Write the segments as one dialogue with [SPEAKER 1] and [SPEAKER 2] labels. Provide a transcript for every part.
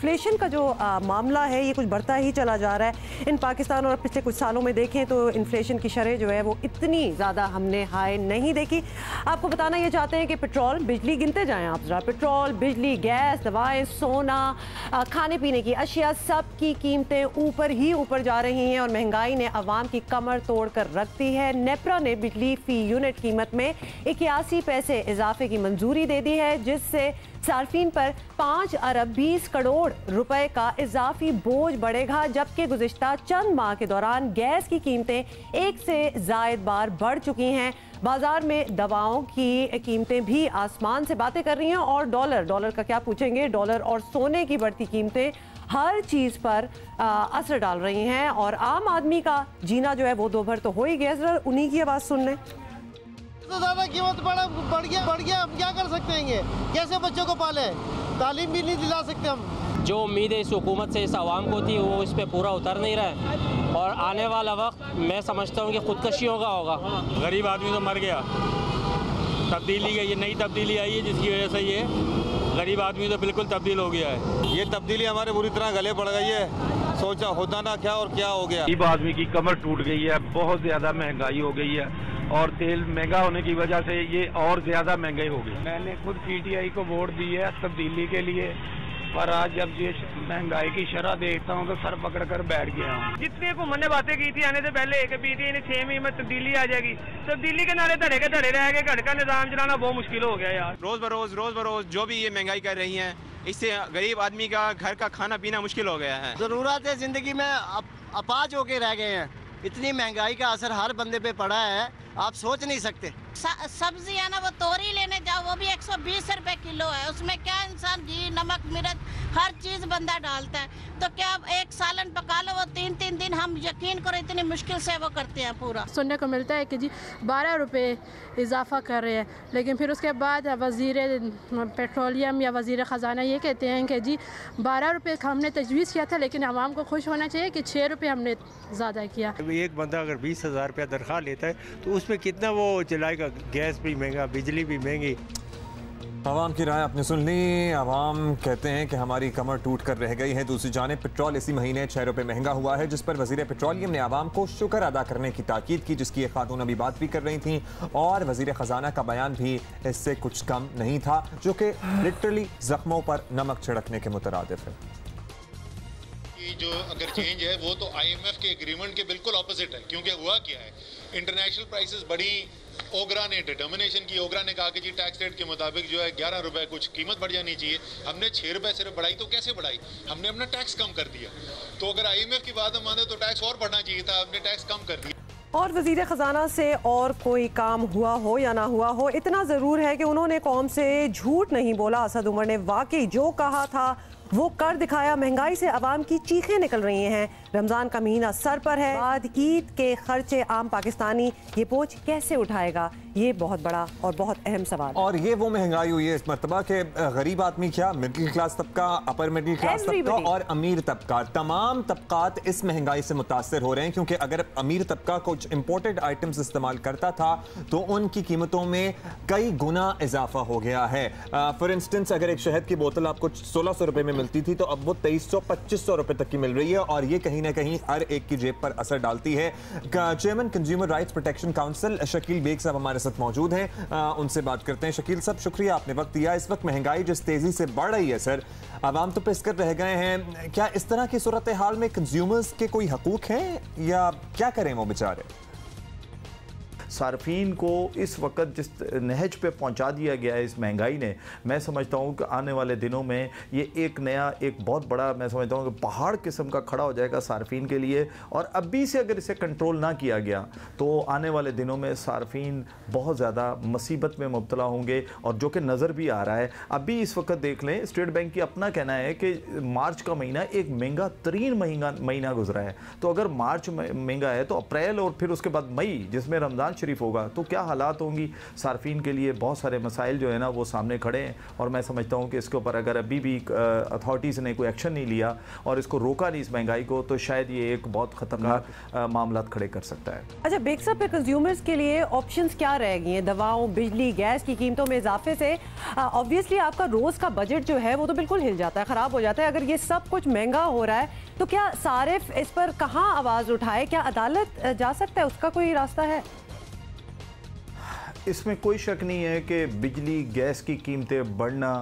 [SPEAKER 1] Inflation का जो मामला है ये कुछ बढ़ता ही चला जा रहा है। इन पाकिस्तान और पिछले कुछ सालों में देखें तो इन्फ्लेशन की शरह जो है वो इतनी ज़्यादा हमने हाई नहीं देखी। आपको बताना ये चाहते हैं कि पेट्रोल, बिजली गिनते जाएं आप ज़रा, पेट्रोल, बिजली, गैस, दवाएं, सोना, खाने पीने की अशिया, सब की कीमतें ऊपर ही ऊपर जा रही हैं और महंगाई ने अवाम की कमर तोड़ कर रख दी है। नेपरा ने बिजली फी यूनिट कीमत में 81 पैसे इजाफे की मंजूरी दे दी है, जिससे सार्फिन पर 5 अरब 20 करोड़ रुपए का इजाफी बोझ बढ़ेगा। जबकि गुज़िश्ता चंद माह के दौरान गैस की कीमतें एक से ज़ायद बार बढ़ चुकी हैं। बाजार में दवाओं की कीमतें भी आसमान से बातें कर रही हैं और डॉलर का क्या पूछेंगे, डॉलर और सोने की बढ़ती कीमतें हर चीज़ पर असर डाल रही हैं और आम आदमी का जीना जो है वो दो भर तो हो ही गया। जरा उन्हीं की आवाज़ सुन लें।
[SPEAKER 2] तो ज़्यादा कीमत बढ़ गया, हम क्या कर सकते हैं? कैसे बच्चों को पालें? तालीम भी नहीं दिला सकते हम।
[SPEAKER 3] जो उम्मीदें इस हुकूमत से इस आवाम को थी वो इस पर पूरा उतर नहीं रहा है और आने वाला वक्त मैं समझता हूँ कि खुदकशियों का होगा।
[SPEAKER 4] गरीब आदमी तो मर गया। तब्दीली का ये नई तब्दीली आई है जिसकी वजह से ये गरीब आदमी तो बिल्कुल तब्दील हो गया है। ये तब्दीली हमारे बुरी तरह गले पड़ गई है। सोचा होता ना क्या और क्या हो गया।
[SPEAKER 5] गरीब आदमी की कमर टूट गई है, बहुत ज़्यादा महंगाई हो गई है और तेल महंगा होने की वजह से ये और ज़्यादा महंगाई हो गई। मैंने खुद PTI को वोट दी है तब्दीली के लिए, पर आज जब ये महंगाई की शरह देखता हूँ तो सर पकड़ कर बैठ गया हूँ।
[SPEAKER 6] जितनी हुकूमत ने बातें की थी आने से पहले कि PTI ने 6 महीने में तब्दीली आ जाएगी, तब्दीली के नारे धड़े के धड़े रह गए। घर का निजाम चलाना बहुत मुश्किल हो गया यार।
[SPEAKER 7] रोज बरोज जो भी ये महंगाई कर रही है इससे गरीब आदमी का घर का खाना पीना मुश्किल हो गया है।
[SPEAKER 2] ज़रूरत है ज़िंदगी में अपाज होके रह गए हैं। इतनी महंगाई का असर हर बंदे पे पड़ा है, आप सोच नहीं सकते।
[SPEAKER 8] सब्जी है ना, वो तोरी लेने जाओ वो भी 120 रुपए किलो है। उसमें क्या इंसान घी, नमक, मिर्च हर चीज बंदा डालता है। तो क्या एक सालन पका लो, वो 3-3 दिन हम यकीन करो इतनी मुश्किल से वो करते हैं पूरा।
[SPEAKER 9] सुनने को मिलता है कि जी 12 रुपए इजाफा कर रहे हैं, लेकिन फिर उसके बाद वज़ीर पेट्रोलियम या वज़ीर ख़जाना ये कहते हैं कि जी 12 रुपये हमने तजवीज़ किया था, लेकिन आवाम को खुश होना चाहिए कि 6 रुपये हमने ज़्यादा किया।
[SPEAKER 10] एक बंदा अगर 20,000 रुपया तनख्वाह लेता है तो उसमें कितना वो चलाएगा? गैस भी महंगा, बिजली भी महंगी।
[SPEAKER 11] आवाम की राय आपने सुन ली। आवाम कहते हैं कि हमारी कमर टूट कर रह गई है। दूसरी जानिब पेट्रोल इसी महीने 6 रुपये महंगा हुआ है, जिस पर वज़ीर पेट्रोलियम ने आवाम को शुक्र अदा करने की ताकीद की, जिसकी एक खातून अभी बात भी कर रही थी और वज़ीर ख़जाना का बयान भी इससे कुछ कम नहीं था, जो कि लिटरली ज़ख्मों पर नमक छिड़कने के मुतरादिफ है।
[SPEAKER 12] जो अगर चेंज है वो तो IMF के एग्रीमेंट के बिल्कुल ऑपोजिट है, क्योंकि हुआ क्या है, इंटरनेशनल प्राइसेस बढ़ी, ओगरा ने डिटर्मिनेशन की, ओगरा ने कहा कि जी टैक्स रेट के मुताबिक जो है 11 रुपए कुछ कीमत बढ़ जानी चाहिए। हमने 6 रुपए सिर्फ बढ़ाई, तो कैसे बढ़ाई? हमने अपना टैक्स कम कर दिया। तो अगर IMF की बात हम माने तो टैक्स और बढ़ना चाहिए था, हमने टैक्स कम कर दिया।
[SPEAKER 1] और वज़ीर ख़जाना से और कोई काम हुआ हो या ना हुआ हो, इतना ज़रूर है कि उन्होंने कौम से झूठ नहीं बोला। असद उमर ने वाकई जो कहा था वो कर दिखाया। महंगाई से आवाम की चीखें निकल रही हैं। रमज़ान का महीना सर पर है, बाद ईद के खर्चे आम पाकिस्तानी ये बोझ कैसे उठाएगा? ये बहुत बड़ा और बहुत अहम सवाल।
[SPEAKER 11] और ये वो महंगाई हुई है इस मरतबा के गरीब आदमी क्या, मिडिल क्लास तबका, अपर मिडिल क्लास तबका और अमीर तबका, तमाम तबकात इस महंगाई से मुतासर हो रहे हैं। क्योंकि अगर अमीर तबका कुछ इम्पोर्टेड आइटम्स इस्तेमाल करता था तो उनकी कीमतों में कई गुना इजाफा हो गया है। फॉर इंस्टेंस अगर एक शहद की बोतल आपको 1600 रुपए में मिलती थी तो अब वो 2300-2500 रुपए तक की मिल रही है और ये कहीं ना कहीं हर एक की जेब पर असर डालती है। Chairman consumer rights protection council Shakeel Baig साहब हमारे साथ मौजूद हैं, उनसे बात करते हैं। शकील साहब शुक्रिया, आपने वक्त दिया। इस वक्त महंगाई जिस तेजी से बढ़ रही है सर, आवाम तो पिसकर रह गए हैं। क्या इस तरह की सूरत हाल में कंज्यूमर्स के कोई हकूक हैं या क्या करें वो बेचारे?
[SPEAKER 13] सार्फिन को इस वक्त जिस नहज पे पहुंचा दिया गया है इस महंगाई ने, मैं समझता हूं कि आने वाले दिनों में ये एक बहुत बड़ा, मैं समझता हूं कि पहाड़ किस्म का खड़ा हो जाएगा सार्फिन के लिए। और अभी से अगर इसे कंट्रोल ना किया गया तो आने वाले दिनों में सार्फिन बहुत ज़्यादा मुसीबत में मुब्तला होंगे, और जो कि नज़र भी आ रहा है। अभी इस वक्त देख लें, स्टेट बैंक की अपना कहना है कि मार्च का महीना एक महंगा तरीन महीना गुजरा है। तो अगर मार्च महंगा है तो अप्रैल और फिर उसके बाद मई, जिसमें रमज़ान नवाज शरीफ होगा तो क्या हालात होंगी सार्फिन के लिए। बहुत सारे मसाइल जो है ना वो सामने खड़े हैं और मैं समझता हूँ कि इसके ऊपर अगर अभी भी अथॉरिटीज़ ने कोई एक्शन नहीं लिया और इसको रोका नहीं इस महंगाई को तो शायद ये एक बहुत ख़तरनाक मामला खड़े कर सकता है।
[SPEAKER 1] अच्छा, बेग साहब, पे कंज्यूमर्स के लिए ऑप्शंस क्या रह गई हैं? दवाओं, बिजली, गैस की कीमतों में इजाफे से ऑब्वियसली आपका रोज़ का बजट जो है वो तो बिल्कुल हिल जाता है, ख़राब हो जाता है। अगर ये सब कुछ महंगा हो रहा है तो क्या सारिफ इस पर कहाँ आवाज़ उठाए? क्या अदालत जा सकता है? उसका कोई रास्ता है?
[SPEAKER 13] इसमें कोई शक नहीं है कि बिजली गैस की कीमतें बढ़ना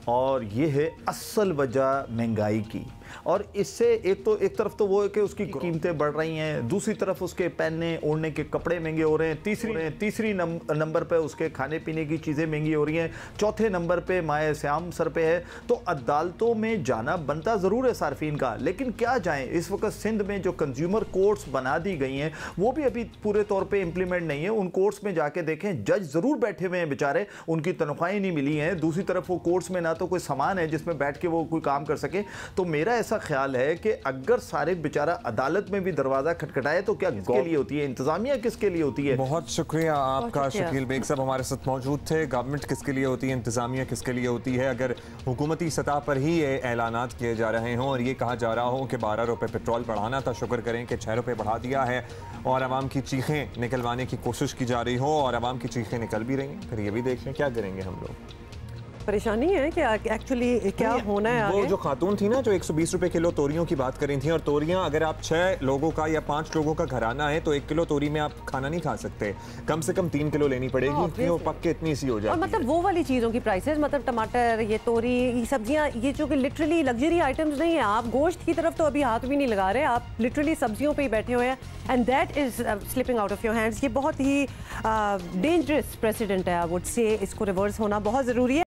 [SPEAKER 13] और ये है असल वजह महंगाई की। और इससे एक तरफ तो वो है कि उसकी कीमतें बढ़ रही हैं, दूसरी तरफ उसके पहनने ओढ़ने के कपड़े महंगे हो रहे हैं, तीसरी नंबर पे उसके खाने पीने की चीज़ें महंगी हो रही हैं, चौथे नंबर पे माए श्याम सर पे है। तो अदालतों में जाना बनता ज़रूर है सार्फिन का, लेकिन क्या जाएं। इस वक्त सिंध में जो कंज्यूमर कोर्ट्स बना दी गई हैं वो भी अभी पूरे तौर पर इम्प्लीमेंट नहीं है। उन कोर्ट्स में जाके देखें, जज ज़रूर बैठे हुए हैं बेचारे, उनकी तनख्वाहें नहीं मिली हैं। दूसरी तरफ वो कोर्ट्स में ना तो कोई सामान है जिसमें बैठ के वो कोई काम कर सके। तो मेरा ऐसा ख्याल है कि अगर सारे बेचारा अदालत में भी दरवाजा खटखटाए तो क्या किसके लिए होती है? इंतजामिया किसके लिए होती है?
[SPEAKER 11] बहुत शुक्रिया आपका शकील बेग साहब, हमारे साथ मौजूद थे। गवर्नमेंट किसके लिए होती है, इंतजामिया किसके लिए होती है? अगर हुकूमती सतह पर ही ये ऐलानात किए जा रहे हों और ये कहा जा रहा हो कि 12 रुपये पेट्रोल बढ़ाना था, शुक्र करें कि 6 रुपये बढ़ा दिया है और आवाम की चीखें निकलवाने की कोशिश की जा रही हो और आवाम की चीखें निकल भी रही हैं। फिर ये भी देख लें क्या करेंगे हम लोग।
[SPEAKER 1] परेशानी है कि एक्चुअली क्या होना है
[SPEAKER 11] वो
[SPEAKER 1] आगे?
[SPEAKER 11] जो खातून थी ना जो 120 रुपए किलो तोरियों की बात कर रही थी, और तोरियां अगर आप 6 लोगों का या 5 लोगों का घराना है तो 1 किलो तोरी में आप खाना नहीं खा सकते, कम से कम 3 किलो लेनी पड़ेगी, क्यों पक के इतनी सी हो जाती है।
[SPEAKER 1] और मतलब वो वाली चीज़ों की प्राइसेस, मतलब टमाटर, ये तोरी, ये सब्जियां, ये जो कि लिटरली लग्जरी आइटम्स नहीं है। आप गोश्त की तरफ तो अभी हाथ भी नहीं लगा रहे, आप लिटरली सब्जियों पे ही बैठे हुए हैं and that is slipping out of your hands. ये बहुत ही डेंजरस प्रेसिडेंट है, आई वुड से। इसको रिवर्स होना बहुत ज़रूरी है।